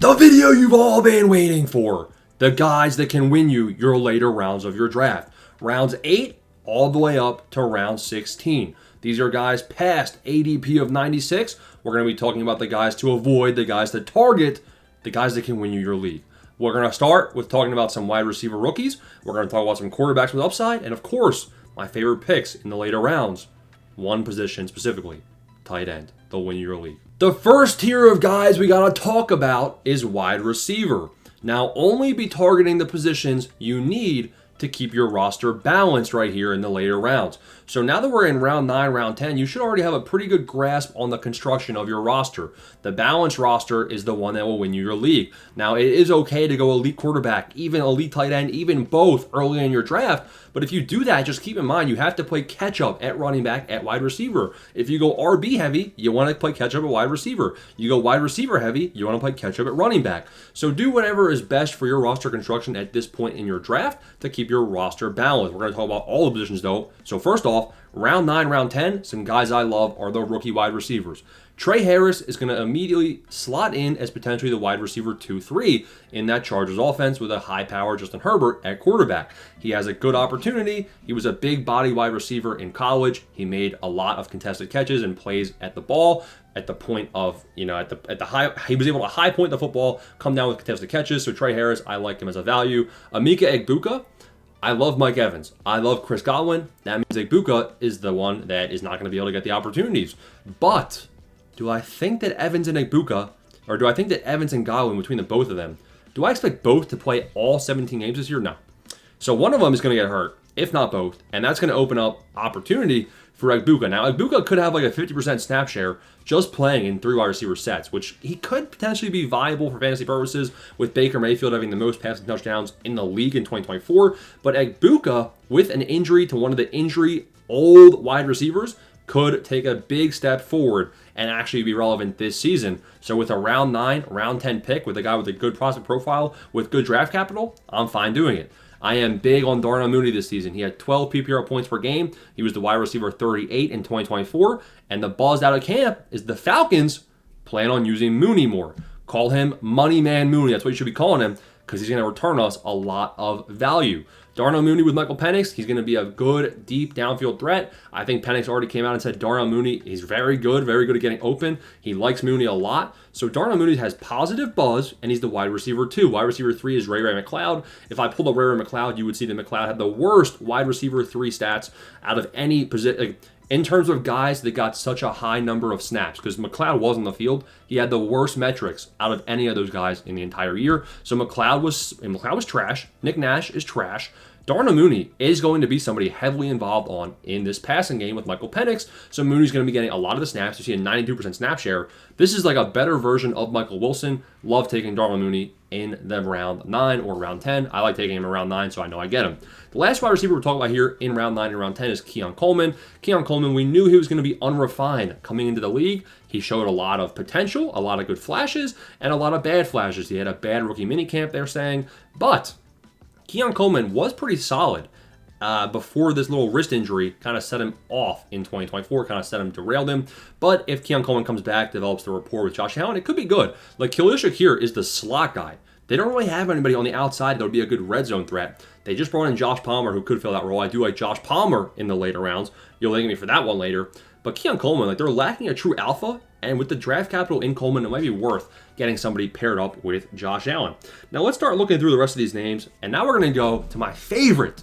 The video you've all been waiting for. The guys that can win you your later rounds of your draft. Rounds 8 all the way up to round 16. These are guys past ADP of 96. We're going to be talking about the guys to avoid, the guys to target, the guys that can win you your league. We're going to start with talking about some wide receiver rookies. We're going to talk about some quarterbacks with upside. And of course, my favorite picks in the later rounds. One position specifically, tight end. They'll win you your league. The first tier of guys we got to talk about is wide receiver. Now, only be targeting the positions you need to keep your roster balanced right here in the later rounds. So now that we're in round 9, round 10, you should already have a pretty good grasp on the construction of your roster. The balanced roster is the one that will win you your league. Now, it is okay to go elite quarterback, even elite tight end, even both early in your draft. But if you do that, just keep in mind you have to play catch up at running back, at wide receiver. If you go RB heavy, you want to play catch up at wide receiver. You go wide receiver heavy, you want to play catch up at running back. So do whatever is best for your roster construction at this point in your draft to keep your roster balanced. We're going to talk about all the positions though. So first off, round 9, round 10, some guys I love are the rookie wide receivers. Trey Harris is going to immediately slot in as potentially the wide receiver 2-3 in that Chargers offense with a high-power Justin Herbert at quarterback. He has a good opportunity. He was a big body wide receiver in college. He made a lot of contested catches and plays at the ball at the point of, at the high. He was able to high point the football, come down with contested catches. So Trey Harris, I like him as a value. Emeka Egbuka. I love Mike Evans. I love Chris Godwin. That means Egbuka is the one that is not going to be able to get the opportunities. But do I think that Evans and Egbuka, or do I think that Evans and Godwin, between the both of them, do I expect both to play all 17 games this year? No. So one of them is going to get hurt, if not both, and that's going to open up opportunity for Egbuka. Now, Egbuka could have like a 50% snap share just playing in 3 wide receiver sets, which he could potentially be viable for fantasy purposes with Baker Mayfield having the most passing touchdowns in the league in 2024. But Egbuka, with an injury to one of the injury-old wide receivers, could take a big step forward and actually be relevant this season. So with a round 9, round 10 pick, with a guy with a good prospect profile, with good draft capital, I'm fine doing it. I am big on Darnell Mooney this season. He had 12 PPR points per game. He was the wide receiver 38 in 2024. And the buzz out of camp is the Falcons plan on using Mooney more. Call him Money Man Mooney. That's what you should be calling him because he's going to return us a lot of value. Darnell Mooney with Michael Penix, he's going to be a good, deep downfield threat. I think Penix already came out and said Darnell Mooney is very good at getting open. He likes Mooney a lot. So Darnell Mooney has positive buzz, and he's the wide receiver 2. Wide receiver 3 is Ray McCloud. If I pulled up Ray McCloud, you would see that McCloud had the worst wide receiver 3 stats out of any position. In terms of guys that got such a high number of snaps, because McCloud was on the field, he had the worst metrics out of any of those guys in the entire year. So McCloud was trash. Nick Nash is trash. Darnell Mooney is going to be somebody heavily involved on in this passing game with Michael Penix. So Mooney's going to be getting a lot of the snaps. You see a 92% snap share. This is like a better version of Michael Wilson. Love taking Darnell Mooney in the round 9 or round 10. I like taking him in round 9, so I know I get him. The last wide receiver we're talking about here in round 9 and round 10 is Keon Coleman. Keon Coleman, we knew he was going to be unrefined coming into the league. He showed a lot of potential, a lot of good flashes, and a lot of bad flashes. He had a bad rookie minicamp, they're saying, but Keon Coleman was pretty solid before this little wrist injury kind of set him off in 2024, derailed him. But if Keon Coleman comes back, develops the rapport with Josh Allen, it could be good. Like Khalil Shakir is the slot guy. They don't really have anybody on the outside that would be a good red zone threat. They just brought in Josh Palmer, who could fill that role. I do like Josh Palmer in the later rounds. You'll thank me for that one later. But Keon Coleman, they're lacking a true alpha, and with the draft capital in Coleman, it might be worth getting somebody paired up with Josh Allen. Now let's start looking through the rest of these names, and now we're going to go to my favorite.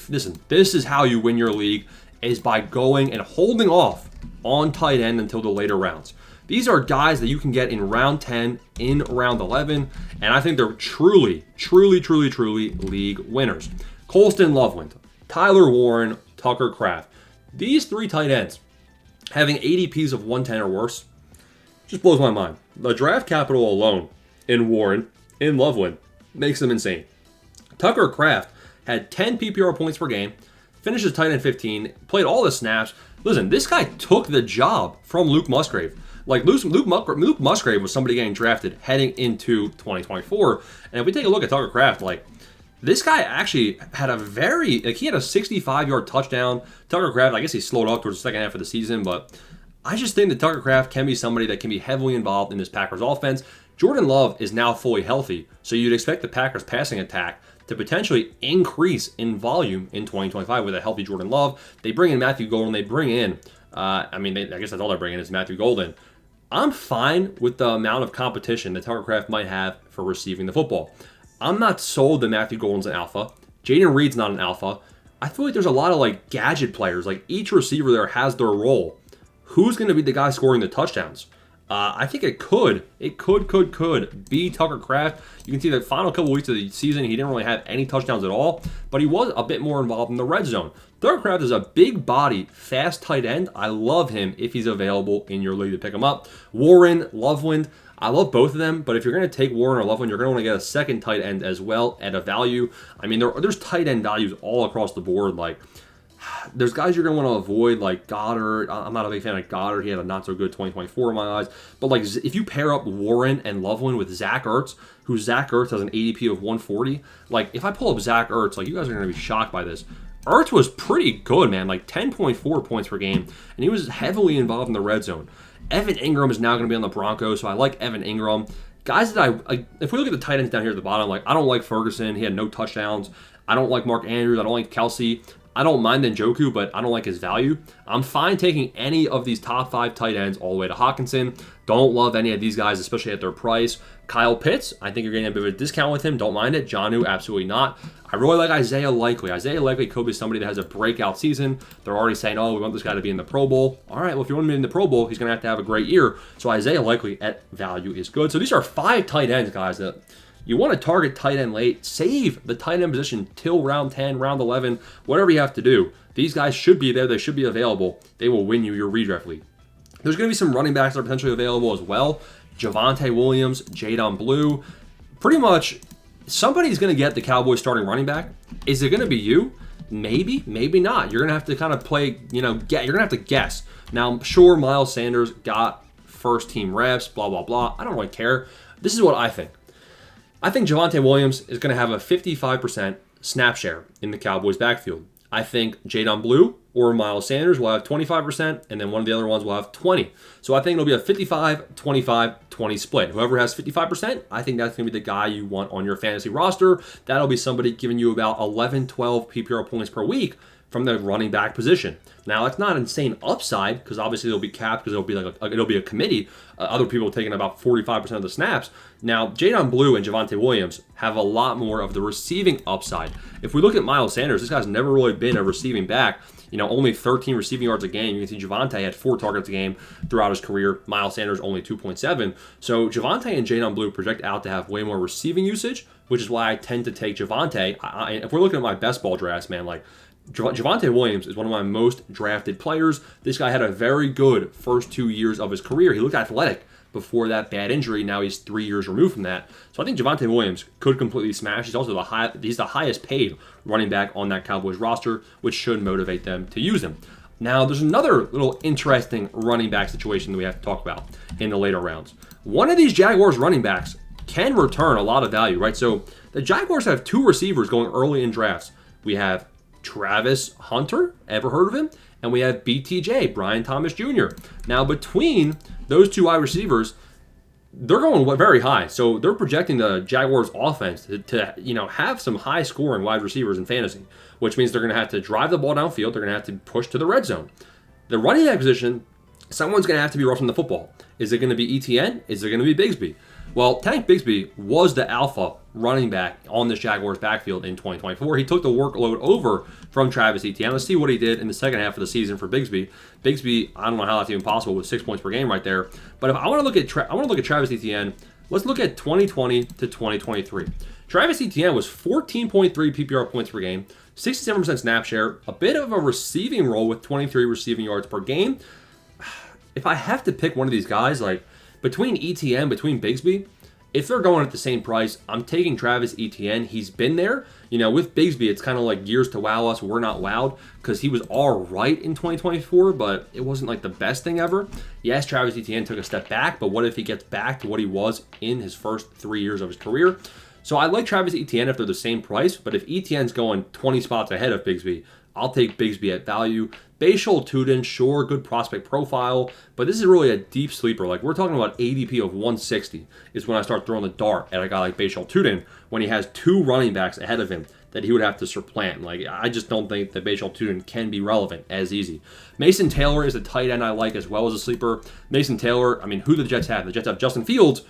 Listen, this is how you win your league, is by going and holding off on tight end until the later rounds. These are guys that you can get in round 10, in round 11, and I think they're truly league winners. Colston Loveland, Tyler Warren, Tucker Kraft. These 3 tight ends having ADPs of 110 or worse just blows my mind. The draft capital alone in Warren, in Loveland, makes them insane. Tucker Kraft had 10 PPR points per game, finishes tight end 15, played all the snaps. Listen, this guy took the job from Luke Musgrave. Like Luke Musgrave was somebody getting drafted heading into 2024. And if we take a look at Tucker Kraft, this guy actually had he had a 65-yard touchdown. Tucker Kraft, I guess he slowed up towards the second half of the season, but I just think that Tucker Kraft can be somebody that can be heavily involved in this Packers offense. Jordan Love is now fully healthy, so you'd expect the Packers' passing attack to potentially increase in volume in 2025 with a healthy Jordan Love. They bring in Matthew Golden. They bring in, I guess that's all they're bringing is Matthew Golden. I'm fine with the amount of competition that Tucker Kraft might have for receiving the football. I'm not sold that Matthew Golden's an alpha. Jaden Reed's not an alpha. I feel like there's a lot of like gadget players. Like each receiver there has their role. Who's going to be the guy scoring the touchdowns? I think it could be Tucker Kraft. You can see the final couple weeks of the season, he didn't really have any touchdowns at all, but he was a bit more involved in the red zone. Tucker Kraft is a big body, fast tight end. I love him if he's available in your league to pick him up. Warren, Loveland, I love both of them, but if you're going to take Warren or Loveland, you're going to want to get a second tight end as well at a value. I mean, there's tight end values all across the board. Like, there's guys you're going to want to avoid, like Goddard. I'm not a big fan of Goddard. He had a not-so-good 2024 in my eyes. But, like, if you pair up Warren and Loveland with Zach Ertz, who Zach Ertz has an ADP of 140, like, if I pull up Zach Ertz, like, you guys are going to be shocked by this. Ertz was pretty good, man, like 10.4 points per game, and he was heavily involved in the red zone. Evan Ingram is now going to be on the Broncos, so I like Evan Ingram. Guys that if we look at the tight ends down here at the bottom, like, I don't like Ferguson. He had no touchdowns. I don't like Mark Andrews. I don't like Kelsey. I don't mind Njoku, but I don't like his value. I'm fine taking any of these top 5 tight ends all the way to Hawkinson. Don't love any of these guys, especially at their price. Kyle Pitts, I think you're getting a bit of a discount with him. Don't mind it. Jonnu, absolutely not. I really like Isaiah Likely. Isaiah Likely could be somebody that has a breakout season. They're already saying, oh, we want this guy to be in the Pro Bowl. All right, well, if you want him in the Pro Bowl, he's going to have a great year. So Isaiah Likely at value is good. So these are 5 tight ends, guys, that you want to target tight end late. Save the tight end position till round 10, round 11, whatever you have to do. These guys should be there. They should be available. They will win you your redraft league. There's going to be some running backs that are potentially available as well. Javonte Williams, Jadon Blue. Pretty much somebody's going to get the Cowboys starting running back. Is it going to be you? Maybe, maybe not. You're going to have to kind of play, you're going to have to guess. Now, sure, Miles Sanders got first team reps, blah, blah, blah. I don't really care. This is what I think. I think Javonte Williams is going to have a 55% snap share in the Cowboys backfield. I think Jadon Blue or Miles Sanders will have 25%, and then one of the other ones will have 20%. So I think it'll be a 55, 25, 20 split. Whoever has 55%, I think that's going to be the guy you want on your fantasy roster. That'll be somebody giving you about 11, 12 PPR points per week from the running back position. Now, that's not insane upside because obviously it'll be capped because it'll be a committee. Other people taking about 45% of the snaps. Now, Jadon Blue and Javonte Williams have a lot more of the receiving upside. If we look at Miles Sanders, this guy's never really been a receiving back. Only 13 receiving yards a game. You can see Javonte had 4 targets a game throughout his career. Miles Sanders only 2.7. So Javonte and Jadon Blue project out to have way more receiving usage, which is why I tend to take Javonte. If we're looking at my best ball drafts, man, like Javonte Williams is one of my most drafted players. This guy had a very good first 2 years of his career. He looked athletic before that bad injury. Now he's 3 years removed from that. So I think Javonte Williams could completely smash. He's also the highest paid running back on that Cowboys roster, which should motivate them to use him. Now, there's another little interesting running back situation that we have to talk about in the later rounds. One of these Jaguars running backs can return a lot of value, right? So the Jaguars have 2 receivers going early in drafts. We have Travis Hunter, ever heard of him? And we have BTJ, Brian Thomas Jr. Now, between those 2 wide receivers, they're going very high. So they're projecting the Jaguars offense to have some high scoring wide receivers in fantasy, which means they're going to have to drive the ball downfield. They're going to have to push to the red zone. The running back position, someone's going to have to be roughing the football. Is it going to be ETN? Is it going to be Bigsby? Well, Tank Bigsby was the alpha running back on this Jaguars backfield in 2024. He took the workload over from Travis Etienne. Let's see what he did in the second half of the season for Bigsby. Bigsby, I don't know how that's even possible with 6 points per game right there. But if I want to look at Travis Etienne, let's look at 2020 to 2023. Travis Etienne was 14.3 PPR points per game, 67% snap share, a bit of a receiving role with 23 receiving yards per game. If I have to pick one of these guys, like between Etienne, between Bigsby, if they're going at the same price, I'm taking Travis Etienne. He's been there. With Bigsby, it's kind of like years to wow us. We're not wowed because he was all right in 2024, but it wasn't like the best thing ever. Yes, Travis Etienne took a step back, but what if he gets back to what he was in his first 3 years of his career? So I like Travis Etienne if they're the same price, but if Etienne's going 20 spots ahead of Bigsby, I'll take Bigsby at value. Bashal Tutin, sure, good prospect profile, but this is really a deep sleeper. Like, we're talking about ADP of 160 is when I start throwing the dart at a guy like Bashal Tutin when he has 2 running backs ahead of him that he would have to supplant. Like, I just don't think that Bashal Tutin can be relevant as easy. Mason Taylor is a tight end I like as well as a sleeper. Mason Taylor, I mean, who do the Jets have? The Jets have Justin Fields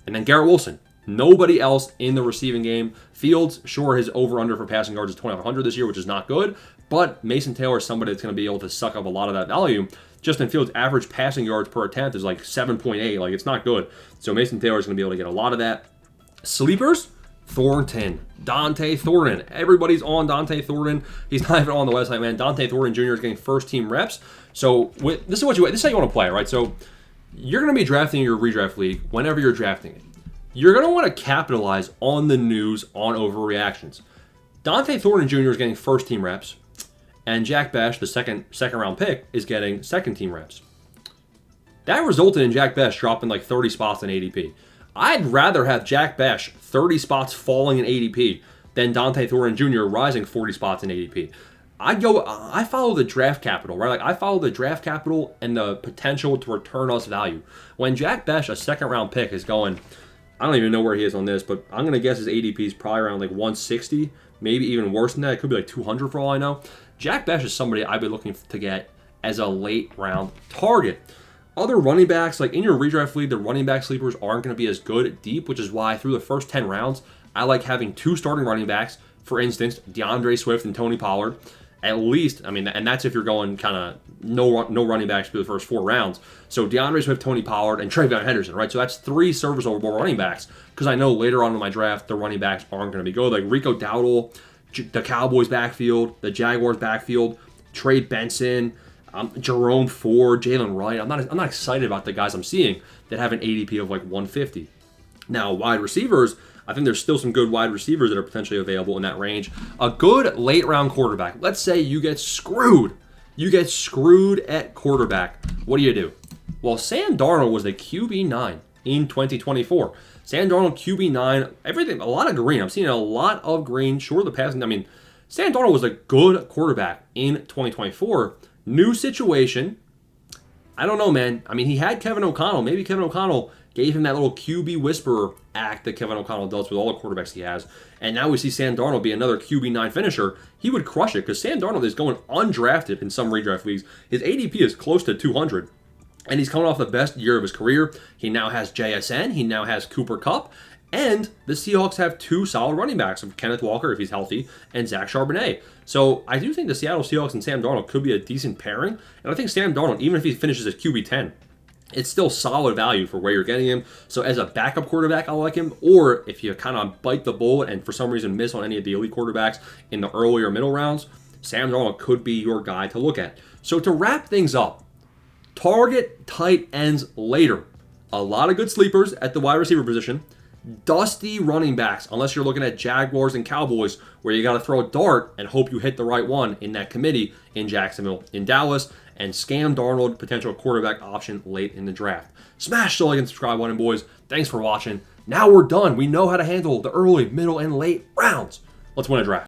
and then Garrett Wilson. Nobody else in the receiving game. Fields, sure, his over-under for passing yards is 2,500 this year, which is not good. But Mason Taylor is somebody that's going to be able to suck up a lot of that value. Justin Fields' average passing yards per attempt is like 7.8. Like, it's not good. So Mason Taylor is going to be able to get a lot of that. Sleepers, Thornton. Dante Thornton. Everybody's on Dante Thornton. He's not even on the website, man. Dante Thornton Jr. is getting first-team reps. So this is how you want to play, right? So you're going to be drafting your redraft league whenever you're drafting it. You're going to want to capitalize on the news on overreactions. Dante Thornton Jr. is getting first-team reps, and Jack Bech, the second-round pick, is getting second-team reps. That resulted in Jack Bech dropping like 30 spots in ADP. I'd rather have Jack Bech 30 spots falling in ADP than Dante Thornton Jr. rising 40 spots in ADP. I follow the draft capital, right? Like, I follow the draft capital and the potential to return us value. When Jack Bech, a second-round pick, is going, I don't even know where he is on this, but I'm going to guess his ADP is probably around like 160, maybe even worse than that. It could be like 200 for all I know. Jack Bech is somebody I'd be looking to get as a late-round target. Other running backs, like in your redraft league, the running back sleepers aren't going to be as good deep, which is why through the first 10 rounds, I like having 2 starting running backs. For instance, DeAndre Swift and Tony Pollard. At least, I mean, and that's if you're going kind of no running backs through the first 4 rounds. So DeAndre Swift, Tony Pollard, and Travion Henderson, right? So that's 3 serviceable running backs because I know later on in my draft, the running backs aren't going to be good. Like Rico Dowdle, the Cowboys backfield, the Jaguars backfield, Trey Benson, Jerome Ford, Jalen Wright. I'm not excited about the guys I'm seeing that have an ADP of like 150. Now, wide receivers, I think there's still some good wide receivers that are potentially available in that range. A good late-round quarterback. Let's say you get screwed. You get screwed at quarterback. What do? Well, Sam Darnold was the QB9 in 2024. Sam Darnold, QB9, everything, a lot of green. I'm seeing a lot of green. Sure, the passing, I mean, Sam Darnold was a good quarterback in 2024. New situation. I don't know, man. I mean, he had Kevin O'Connell. Maybe Kevin O'Connell gave him that little QB whisperer act that Kevin O'Connell does with all the quarterbacks he has. And now we see Sam Darnold be another QB9 finisher. He would crush it because Sam Darnold is going undrafted in some redraft leagues. His ADP is close to 200. And he's coming off the best year of his career. He now has JSN. He now has Cooper Kupp. And the Seahawks have 2 solid running backs of Kenneth Walker, if he's healthy, and Zach Charbonnet. So I do think the Seattle Seahawks and Sam Darnold could be a decent pairing. And I think Sam Darnold, even if he finishes as QB10, it's still solid value for where you're getting him. So as a backup quarterback, I like him. Or if you kind of bite the bullet and for some reason miss on any of the elite quarterbacks in the early or middle rounds, Sam Darnold could be your guy to look at. So to wrap things up, target tight ends later. A lot of good sleepers at the wide receiver position. Dusty running backs, unless you're looking at Jaguars and Cowboys, where you got to throw a dart and hope you hit the right one in that committee in Jacksonville, in Dallas, and scam Darnold, potential quarterback option late in the draft. Smash the like and subscribe button, boys. Thanks for watching. Now we're done. We know how to handle the early, middle, and late rounds. Let's win a draft.